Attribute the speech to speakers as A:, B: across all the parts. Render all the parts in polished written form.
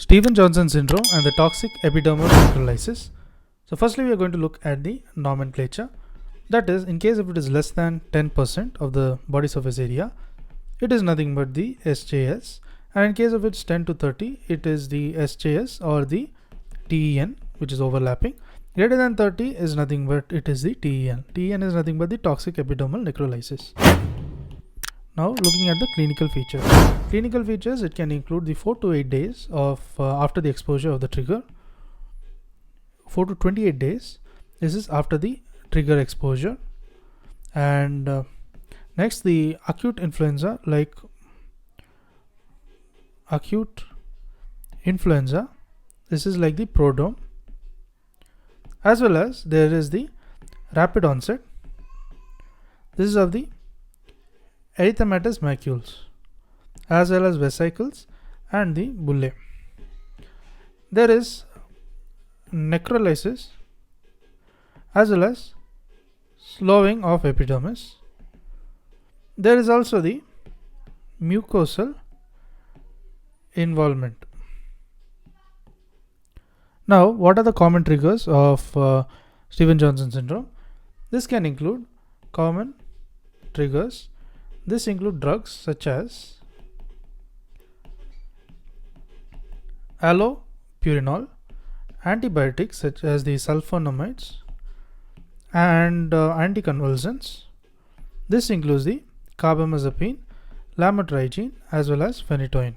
A: Stevens-Johnson syndrome and the toxic epidermal necrolysis. So firstly, we are going to look at the nomenclature. That is, in case if it is less than 10% of the body surface area, it is nothing but the SJS. And in case of it's 10 to 30, it is the SJS or the TEN, which is overlapping. Greater than 30 is nothing but it is the TEN. TEN is nothing but the toxic epidermal necrolysis. Now looking at the clinical features. Clinical features, it can include the 4 to 8 days of after the exposure of the trigger. 4 to 28 days. This is after the trigger exposure. And next, the acute influenza, like acute influenza, this is like the prodrome, as well as there is the rapid onset. This is of the erythematous macules, as well as vesicles and the bullae. There is necrolysis as well as slowing of epidermis. There is also the mucosal involvement. Now, what are the common triggers of Stevens-Johnson syndrome? This can include common triggers. This include drugs such as allopurinol, antibiotics such as the sulfonamides, and anticonvulsants. This includes the carbamazepine, lamotrigine, as well as phenytoin.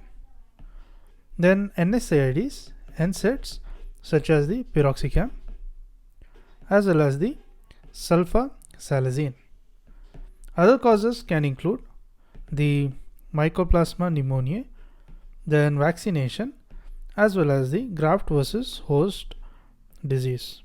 A: Then NSAIDs, NSAIDs such as the piroxicam, as well as the sulfasalazine. Other causes can include the mycoplasma pneumoniae, then vaccination, as well as the graft versus host disease.